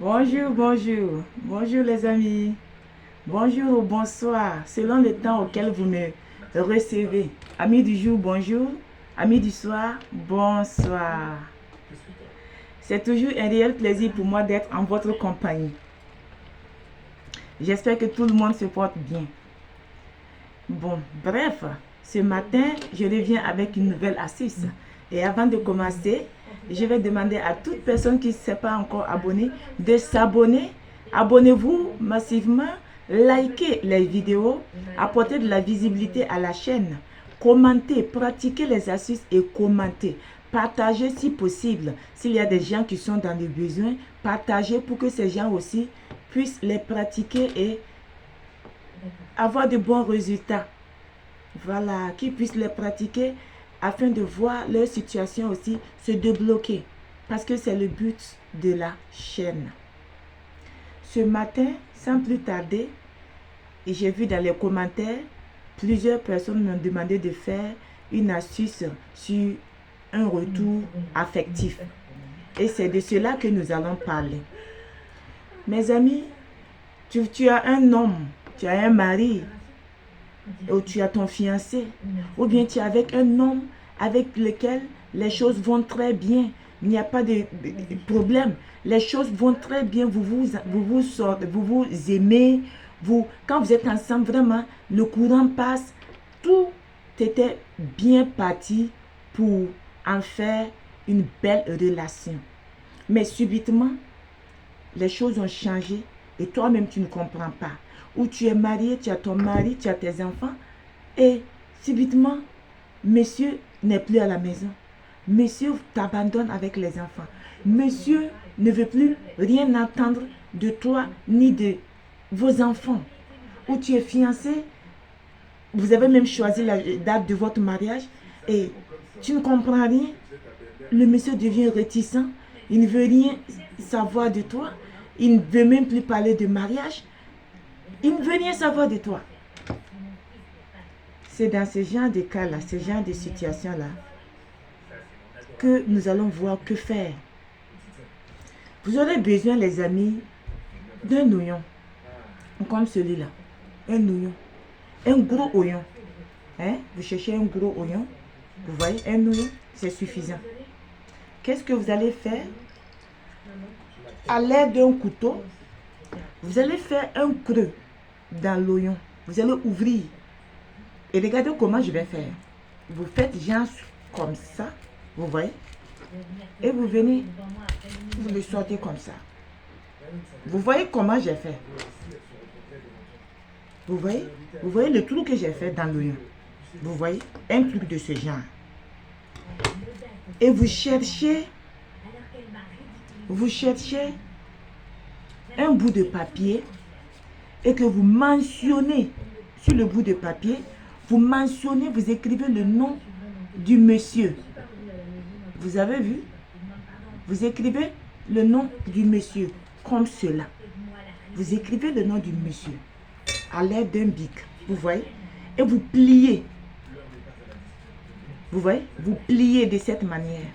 Bonjour, bonjour. Bonjour les amis. Bonjour ou bonsoir, selon le temps auquel vous me recevez. Amis du jour, bonjour. Amis du soir, bonsoir. C'est toujours un réel plaisir pour moi d'être en votre compagnie. J'espère que tout le monde se porte bien. Bon, bref, ce matin, je reviens avec une nouvelle astuce. Et avant de commencer, je vais demander à toute personne qui ne s'est pas encore abonnée de s'abonner. Abonnez-vous massivement, likez les vidéos, apportez de la visibilité à la chaîne, commentez, pratiquez les astuces et commentez. Partagez si possible. S'il y a des gens qui sont dans le besoin, partagez pour que ces gens aussi puissent les pratiquer et avoir de bons résultats. Voilà, qu'ils puissent les pratiquer afin de voir leur situation aussi se débloquer. Parce que c'est le but de la chaîne. Ce matin, sans plus tarder, j'ai vu dans les commentaires, plusieurs personnes m'ont demandé de faire une astuce sur un retour affectif. Et c'est de cela que nous allons parler. Mes amis, tu as un homme, tu as un mari, ou tu as ton fiancé, ou bien tu es avec un homme avec lequel les choses vont très bien, il n'y a pas de problème, les choses vont très bien, vous aimez, quand vous êtes ensemble, vraiment, le courant passe, tout était bien parti pour en faire une belle relation. Mais subitement, les choses ont changé et toi-même tu ne comprends pas. Ou tu es marié, tu as ton mari, tu as tes enfants et subitement, monsieur n'est plus à la maison. Monsieur t'abandonne avec les enfants. Monsieur ne veut plus rien entendre de toi ni de vos enfants. Ou tu es fiancé, vous avez même choisi la date de votre mariage et tu ne comprends rien. Le monsieur devient réticent, il ne veut rien savoir de toi, il ne veut même plus parler de mariage, il ne veut rien savoir de toi. C'est dans ce genre de cas-là, ce genre de situation-là, que nous allons voir que faire. Vous aurez besoin, les amis, d'un oignon, comme celui-là, un oignon, un gros oignon. Hein? Vous cherchez un gros oignon, vous voyez, un oignon, c'est suffisant. Qu'est-ce que vous allez faire? À l'aide d'un couteau, vous allez faire un creux dans l'oignon. Vous allez ouvrir. Et regardez comment je vais faire. Vous faites genre comme ça, vous voyez? Et vous venez, vous le sortez comme ça. Vous voyez comment j'ai fait? Vous voyez? Vous voyez le trou que j'ai fait dans l'oignon? Vous voyez? Un truc de ce genre. Et vous cherchez un bout de papier et que vous mentionnez sur le bout de papier, vous mentionnez, vous écrivez le nom du monsieur. Vous avez vu? Vous écrivez le nom du monsieur comme cela. Vous écrivez le nom du monsieur à l'aide d'un bic, vous voyez? Et vous pliez. Vous voyez? Vous pliez de cette manière.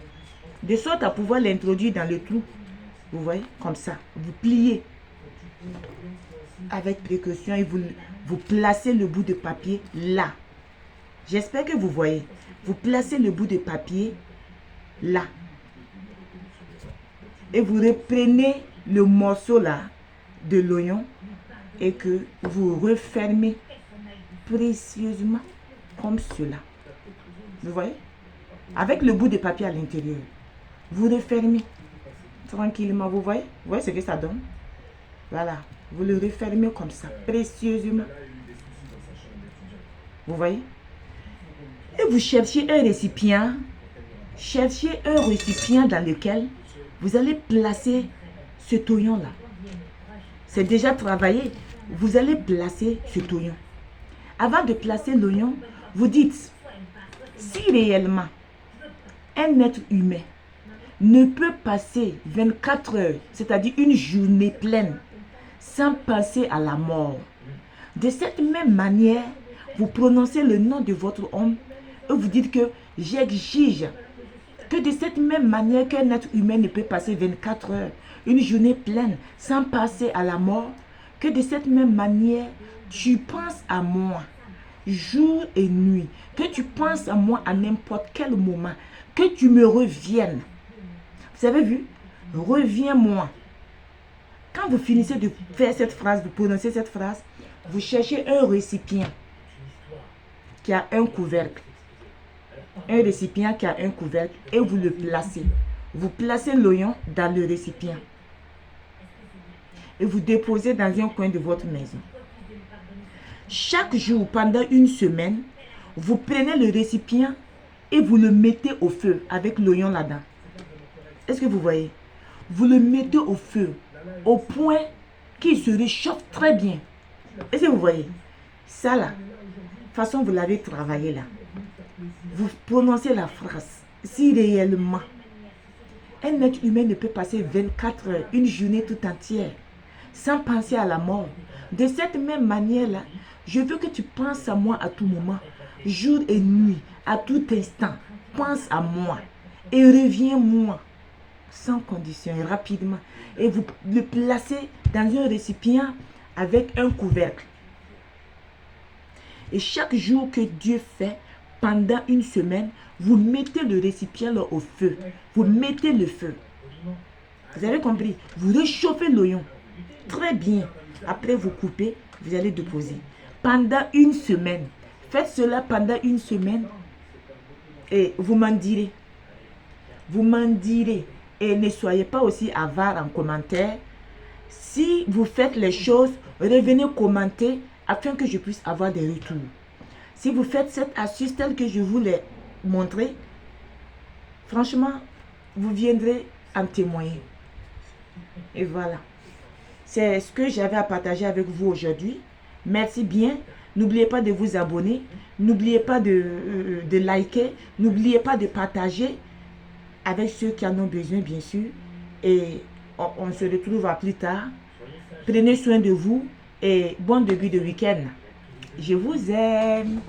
De sorte à pouvoir l'introduire dans le trou. Vous voyez? Comme ça. Vous pliez avec précaution et vous placez le bout de papier là. J'espère que vous voyez. Vous placez le bout de papier là. Et vous reprenez le morceau là de l'oignon et que vous refermez précieusement comme cela. Vous voyez? Avec le bout de papier à l'intérieur. Vous refermez tranquillement. Vous voyez? Vous voyez ce que ça donne? Voilà. Vous le refermez comme ça, précieusement. Vous voyez? Et vous cherchez un récipient. Cherchez un récipient dans lequel vous allez placer ce oignon-là. C'est déjà travaillé. Vous allez placer ce oignon. Avant de placer l'oignon, vous dites, si réellement un être humain ne peut passer 24 heures, c'est-à-dire une journée pleine, sans penser à la mort, de cette même manière, vous prononcez le nom de votre homme et vous dites que j'exige que de cette même manière qu'un être humain ne peut passer 24 heures, une journée pleine sans passer à la mort, que de cette même manière, tu penses à moi jour et nuit, que tu penses à moi à n'importe quel moment, que tu me reviennes. Vous avez vu? Reviens-moi. Quand vous finissez de faire cette phrase, de prononcer cette phrase, vous cherchez un récipient qui a un couvercle. Un récipient qui a un couvercle et vous le placez. Vous placez l'oignon dans le récipient et vous déposez dans un coin de votre maison. Chaque jour, pendant une semaine, vous prenez le récipient et vous le mettez au feu avec l'oignon là-dedans. Est-ce que vous voyez? Vous le mettez au feu au point qu'il se réchauffe très bien. Est-ce que vous voyez? Ça là, de toute façon vous l'avez travaillé là. Vous prononcez la phrase. Si réellement, un être humain ne peut passer 24 heures, une journée tout entière, sans penser à la mort. De cette même manière-là, je veux que tu penses à moi à tout moment, jour et nuit, à tout instant. Pense à moi et reviens-moi sans condition, rapidement. Et vous le placez dans un récipient avec un couvercle. Et chaque jour que Dieu fait, pendant une semaine, vous mettez le récipient là au feu. Vous mettez le feu. Vous avez compris? Vous réchauffez l'oignon. Très bien. Après, vous coupez, vous allez déposer. Pendant une semaine. Faites cela pendant une semaine. Et vous m'en direz. Vous m'en direz. Et ne soyez pas aussi avare en commentaire. Si vous faites les choses, revenez commenter afin que je puisse avoir des retours. Si vous faites cette astuce telle que je vous l'ai montrée, franchement, vous viendrez en témoigner. Et voilà. C'est ce que j'avais à partager avec vous aujourd'hui. Merci bien. N'oubliez pas de vous abonner. N'oubliez pas de liker. N'oubliez pas de partager avec ceux qui en ont besoin, bien sûr. Et on se retrouve à plus tard. Prenez soin de vous et bon début de week-end. Je vous aime.